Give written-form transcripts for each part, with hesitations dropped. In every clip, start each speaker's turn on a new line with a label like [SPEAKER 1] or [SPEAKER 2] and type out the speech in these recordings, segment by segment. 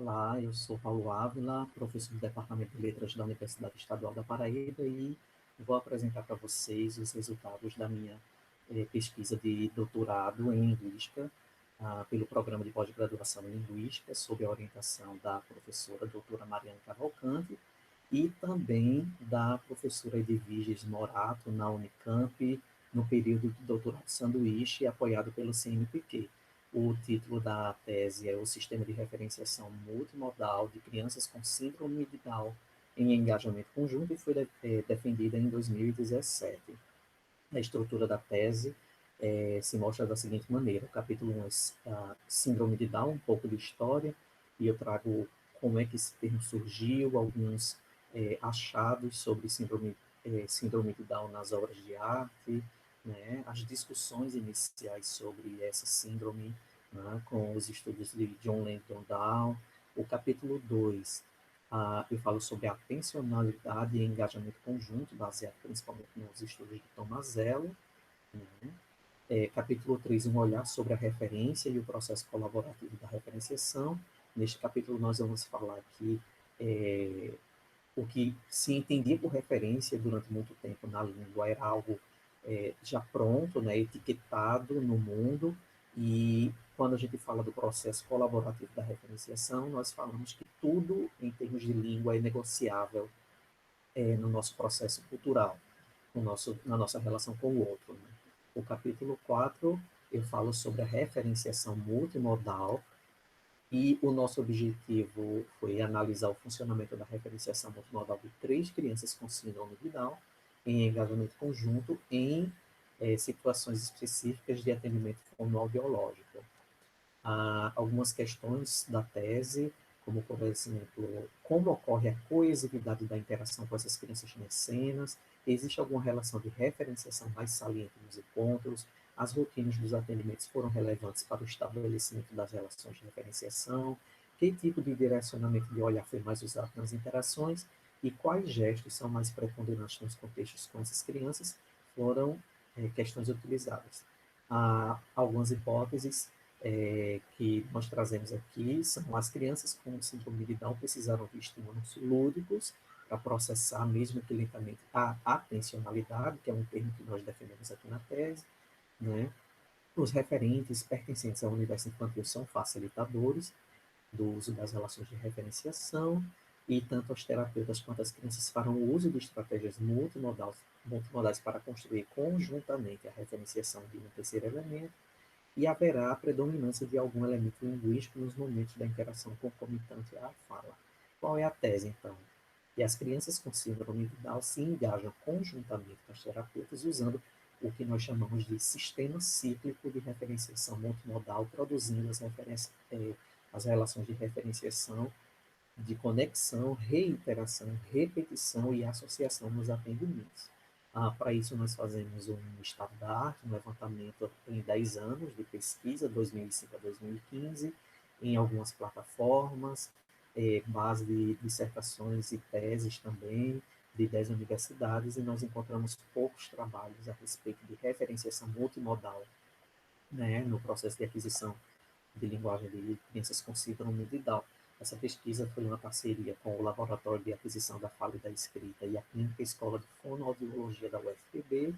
[SPEAKER 1] Olá, eu sou Paulo Ávila, professor do Departamento de Letras da Universidade Estadual da Paraíba e vou apresentar para vocês os resultados da minha pesquisa de doutorado em Linguística, pelo Programa de Pós-Graduação em Linguística, sob a orientação da professora doutora Mariana Cavalcante e também da professora Edviges Morato, na Unicamp, no período de doutorado sanduíche, apoiado pelo CNPq. O título da tese é o Sistema de Referenciação Multimodal de Crianças com Síndrome de Down em Engajamento Conjunto e foi defendida em 2017. A estrutura da tese se mostra da seguinte maneira: o capítulo 1 é a Síndrome de Down, um pouco de história, e eu trago como é que esse termo surgiu, alguns achados sobre síndrome de Down nas obras de arte, né, as discussões iniciais sobre essa síndrome, né, com os estudos de John Langdon Down. O capítulo 2, eu falo sobre a atencionalidade e engajamento conjunto, baseado principalmente nos estudos de Tomazello. Né? Capítulo 3, um olhar sobre a referência e o processo colaborativo da referenciação. Neste capítulo, nós vamos falar aqui o que se entendia por referência durante muito tempo na língua era algo já pronto, né, etiquetado no mundo, e quando a gente fala do processo colaborativo da referenciação, nós falamos que tudo, em termos de língua, é negociável no nosso processo cultural, na nossa relação com o outro. Né? O capítulo 4, eu falo sobre a referenciação multimodal, e o nosso objetivo foi analisar o funcionamento da referenciação multimodal de 3 crianças com síndrome de Down em engajamento conjunto em situações específicas de atendimento fonoaudiológico. Há algumas questões da tese, como, por exemplo, como ocorre a coesividade da interação com essas crianças mecenas, existe alguma relação de referenciação mais saliente nos encontros, as rotinas dos atendimentos foram relevantes para o estabelecimento das relações de referenciação, que tipo de direcionamento de olhar foi mais usado nas interações e quais gestos são mais preponderantes nos contextos com essas crianças foram questões utilizadas. Há algumas hipóteses que nós trazemos aqui são as crianças com síndrome de Down precisaram de estímulos lúdicos para processar, mesmo que lentamente, a atencionalidade, que é um termo que nós defendemos aqui na tese, né? Os referentes pertencentes ao universo infantil são facilitadores do uso das relações de referenciação, e tanto os terapeutas quanto as crianças farão uso de estratégias multimodais para construir conjuntamente a referenciação de um terceiro elemento, e haverá a predominância de algum elemento linguístico nos momentos da interação concomitante à fala. Qual é a tese, então? Que as crianças com síndrome de Down se engajam conjuntamente com os terapeutas usando o que nós chamamos de sistema cíclico de referenciação multimodal, produzindo as relações de referenciação, de conexão, reiteração, repetição e associação nos atendimentos. Para isso, nós fazemos um estado da arte, um levantamento em 10 anos de pesquisa, 2005 a 2015, em algumas plataformas, base de dissertações e teses também, de 10 universidades, e nós encontramos poucos trabalhos a respeito de referenciação multimodal, né, no processo de aquisição de linguagem de crianças com síndrome de Down. Essa pesquisa foi uma parceria com o Laboratório de Aquisição da Fala e da Escrita e a Clínica Escola de Fonoaudiologia da UFPB,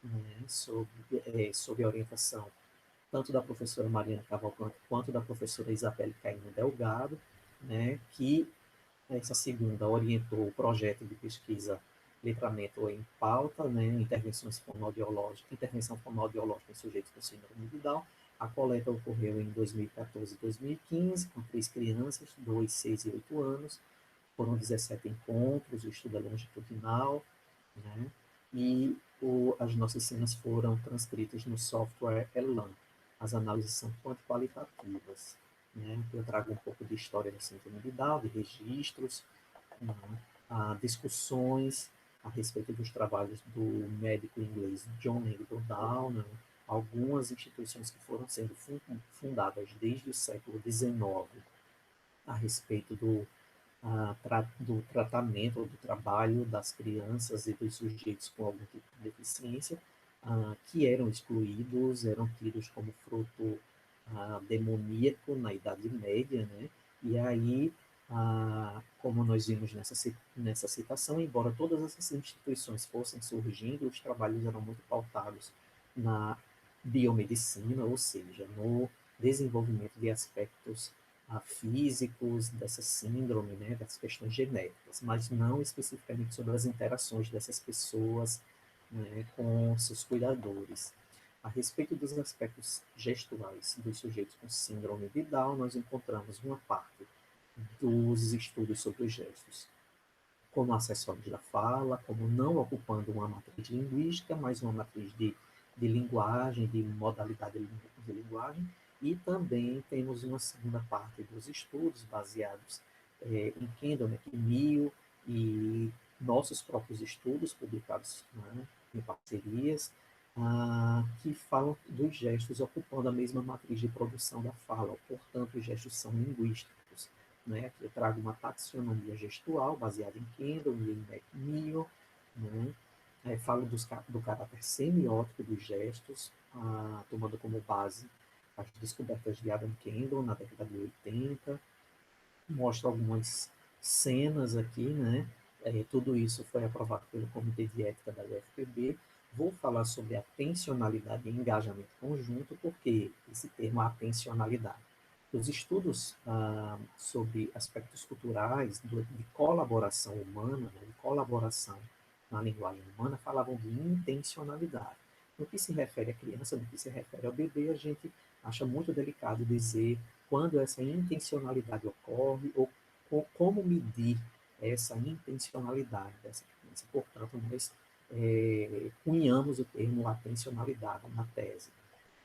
[SPEAKER 1] né, sob a orientação tanto da professora Mariana Cavalcante quanto da professora Isabelle Caino Delgado, né, que essa segunda orientou o projeto de pesquisa Letramento em Pauta, né, intervenção fonoaudiológica em sujeitos com síndrome de Down. A coleta ocorreu em 2014 e 2015, com 3 crianças, 2, 6 e 8 anos. Foram 17 encontros, o estudo é longitudinal, né, e as nossas cenas foram transcritas no software Elan. As análises são quanto-qualitativas. Né? Eu trago um pouco de história da síndrome de Down, de registros, né? Discussões a respeito dos trabalhos do médico inglês John Langdon Down, né? Algumas instituições que foram sendo fundadas desde o século XIX a respeito do tratamento ou do trabalho das crianças e dos sujeitos com algum tipo de deficiência, que eram excluídos, eram tidos como fruto demoníaco na Idade Média, né? E aí, como nós vimos nessa citação, embora todas essas instituições fossem surgindo, os trabalhos eram muito pautados na biomedicina, ou seja, no desenvolvimento de aspectos físicos dessa síndrome, né, das questões genéticas, mas não especificamente sobre as interações dessas pessoas, né, com seus cuidadores. A respeito dos aspectos gestuais dos sujeitos com síndrome de Down, nós encontramos uma parte dos estudos sobre os gestos como acessórios da fala, como não ocupando uma matriz linguística, mas uma matriz de linguagem, de modalidade de linguagem, e também temos uma segunda parte dos estudos baseados em Kendall, McNeil e nossos próprios estudos publicados, né, em parcerias, que falam dos gestos ocupando a mesma matriz de produção da fala, portanto, os gestos são linguísticos. Né? Aqui eu trago uma taxonomia gestual baseada em Kendall e em McNeil, né? Falo do caráter semiótico dos gestos, tomando como base as descobertas de Adam Kendall na década de 80, mostro algumas cenas aqui, né? Tudo isso foi aprovado pelo Comitê de Ética da UFPB. Vou falar sobre atencionalidade e engajamento conjunto, porque esse termo atencionalidade. Os estudos sobre aspectos culturais de colaboração humana, né, de colaboração na linguagem humana, falavam de intencionalidade. No que se refere à criança, no que se refere ao bebê, a gente acha muito delicado dizer quando essa intencionalidade ocorre ou como medir essa intencionalidade dessa criança. Portanto, nós cunhamos o termo atencionalidade na tese.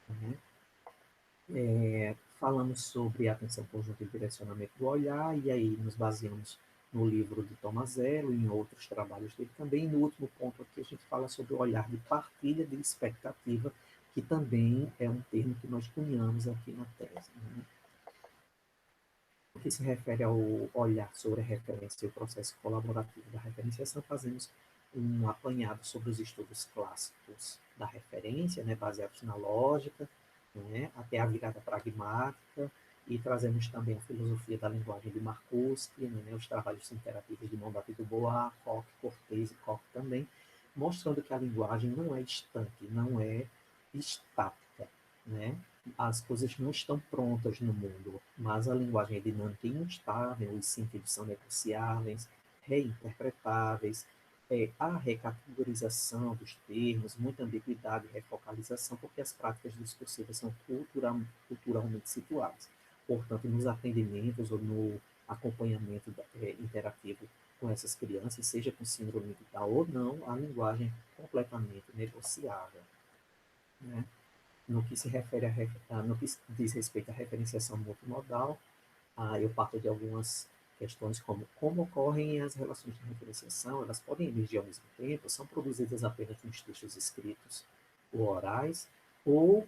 [SPEAKER 1] Né? Falamos sobre atenção conjunta e direcionamento do olhar, e aí nos baseamos no livro de Tomazello e em outros trabalhos dele também. E no último ponto aqui a gente fala sobre o olhar de partilha de expectativa, que também é um termo que nós cunhamos aqui na tese. Né? No que se refere ao olhar sobre a referência e o processo colaborativo da referenciação, fazemos um apanhado sobre os estudos clássicos da referência, né, baseados na lógica, né, até a virada pragmática, e trazemos também a filosofia da linguagem de Markowski, né, os trabalhos interativos de Mondadori do Bois, Koch, Cortez e Koch também, mostrando que a linguagem não é estanque, não é estática, né? As coisas não estão prontas no mundo, mas a linguagem é dinâmica e instável, os sentidos são negociáveis, reinterpretáveis, há recategorização dos termos, muita ambiguidade e refocalização, porque as práticas discursivas são culturalmente situadas. Portanto, nos atendimentos ou no acompanhamento interativo com essas crianças, seja com síndrome de Down ou não, a linguagem é completamente negociável. Né? No que se refere no que diz respeito à referenciação multimodal, eu parto de algumas questões como ocorrem as relações de referenciação, elas podem emergir ao mesmo tempo, são produzidas apenas nos textos escritos ou orais, ou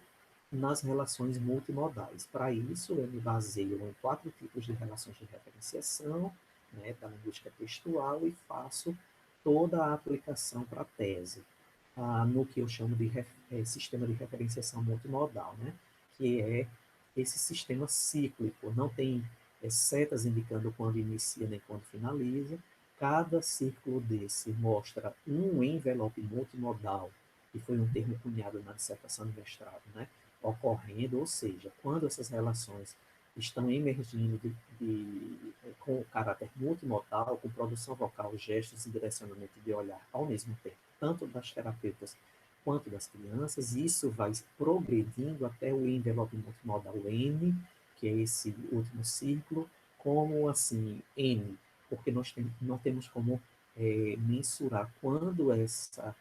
[SPEAKER 1] nas relações multimodais. Para isso, eu me baseio em 4 tipos de relações de referenciação, né, da linguística textual, e faço toda a aplicação para a tese no que eu chamo de sistema de referenciação multimodal, né? Que é esse sistema cíclico, não tem setas indicando quando inicia nem quando finaliza. Cada círculo desse mostra um envelope multimodal, que foi um termo cunhado na dissertação de mestrado, né? Ocorrendo, ou seja, quando essas relações estão emergindo com o caráter multimodal, com produção vocal, gestos e direcionamento de olhar ao mesmo tempo, tanto das terapeutas quanto das crianças, e isso vai progredindo até o envelope multimodal N, que é esse último círculo, como assim, N, porque nós não temos como mensurar quando essa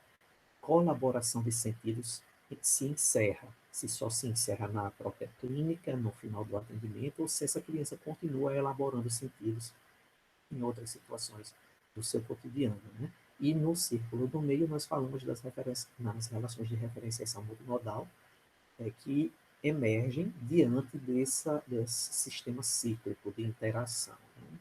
[SPEAKER 1] colaboração de sentidos se encerra, se só se encerra na própria clínica, no final do atendimento, ou se essa criança continua elaborando sentidos em outras situações do seu cotidiano, né? E no círculo do meio nós falamos nas relações de referenciação multimodal, que emergem diante desse sistema cíclico de interação. Né?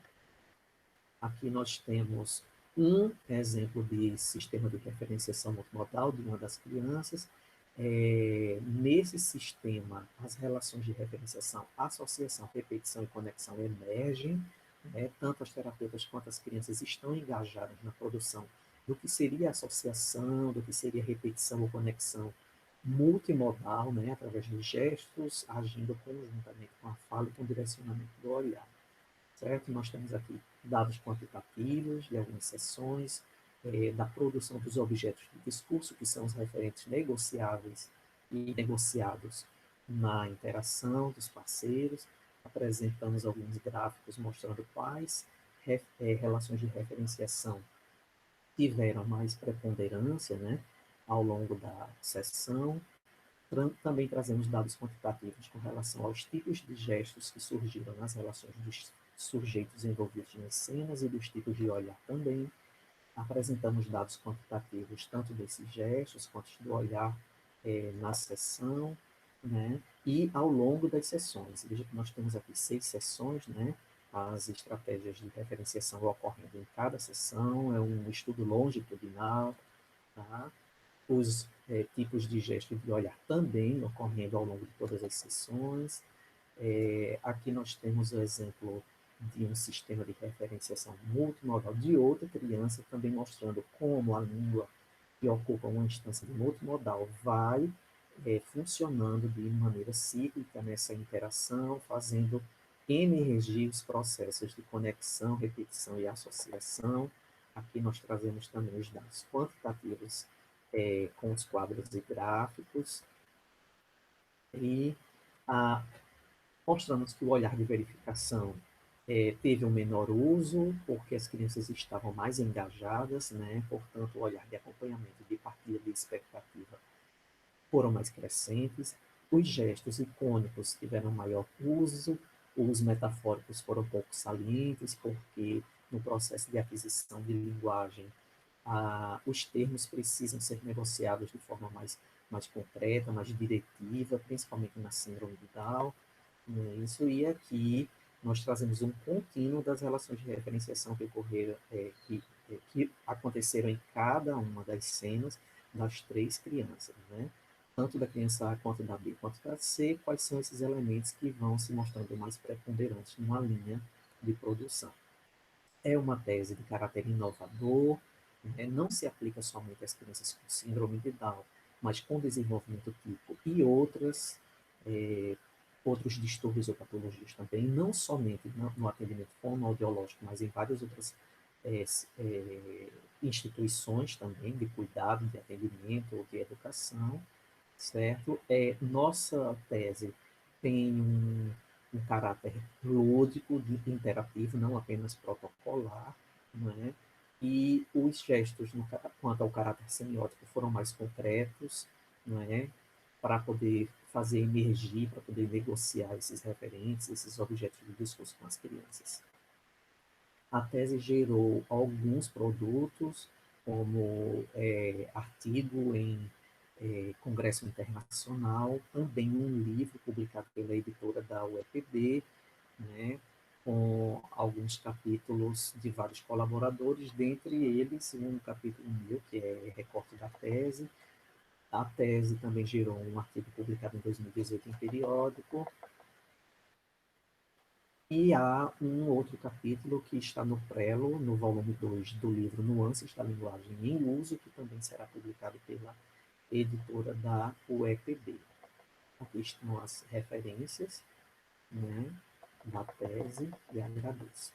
[SPEAKER 1] Aqui nós temos um exemplo de sistema de referenciação multimodal de uma das crianças, Nesse sistema, as relações de referenciação, associação, repetição e conexão emergem, né? Tanto as terapeutas quanto as crianças estão engajadas na produção do que seria associação, do que seria repetição ou conexão multimodal, né? Através de gestos, agindo conjuntamente com a fala e com o direcionamento do olhar, certo? Nós temos aqui dados quantitativos de algumas sessões, da produção dos objetos de discurso, que são os referentes negociáveis e negociados na interação dos parceiros. Apresentamos alguns gráficos mostrando quais relações de referenciação tiveram mais preponderância, né, ao longo da sessão. Também trazemos dados quantitativos com relação aos tipos de gestos que surgiram nas relações dos sujeitos envolvidos nas cenas e dos tipos de olhar também. Apresentamos dados quantitativos tanto desses gestos quanto do olhar na sessão, né? E ao longo das sessões. Veja que nós temos aqui 6 sessões, né? As estratégias de referenciação ocorrendo em cada sessão, é um estudo longitudinal, tá? Os tipos de gesto de olhar também ocorrendo ao longo de todas as sessões. Aqui nós temos o exemplo de um sistema de referenciação multimodal de outra criança, também mostrando como a língua que ocupa uma instância de multimodal vai funcionando de maneira cíclica nessa interação, fazendo emergir os processos de conexão, repetição e associação. Aqui nós trazemos também os dados quantitativos com os quadros e gráficos, e a, mostramos que o olhar de verificação teve um menor uso, porque as crianças estavam mais engajadas, né? Portanto, o olhar de acompanhamento, de partilha de expectativa foram mais crescentes, os gestos icônicos tiveram maior uso, os metafóricos foram pouco salientes, porque no processo de aquisição de linguagem, os termos precisam ser negociados de forma mais concreta, mais diretiva, principalmente na síndrome de Down, né? Isso, e aqui nós trazemos um contínuo das relações de referenciação que ocorreram, que aconteceram em cada uma das cenas das 3 crianças, né? Tanto da criança A quanto da B quanto da C, quais são esses elementos que vão se mostrando mais preponderantes numa linha de produção. É uma tese de caráter inovador, né? Não se aplica somente às crianças com síndrome de Down, mas com desenvolvimento tipo e outros distúrbios ou patologias também, não somente no atendimento fonoaudiológico, mas em várias outras é, instituições também de cuidado, de atendimento ou de educação, certo? Nossa tese tem um caráter lúdico, interativo, não apenas protocolar, né? E os gestos, quanto ao caráter semiótico, foram mais concretos, né? Para poder fazer emergir, para poder negociar esses referentes, esses objetos de discurso com as crianças. A tese gerou alguns produtos, como artigo em congresso internacional, também um livro publicado pela editora da UEPB, né, com alguns capítulos de vários colaboradores, dentre eles um capítulo meu, que é recorte da tese. A tese também gerou um artigo publicado em 2018 em periódico, e há um outro capítulo que está no prelo, no volume 2 do livro Nuances da Linguagem em Uso, que também será publicado pela editora da UEPB. Aqui estão as referências, né, da tese, e agradeço.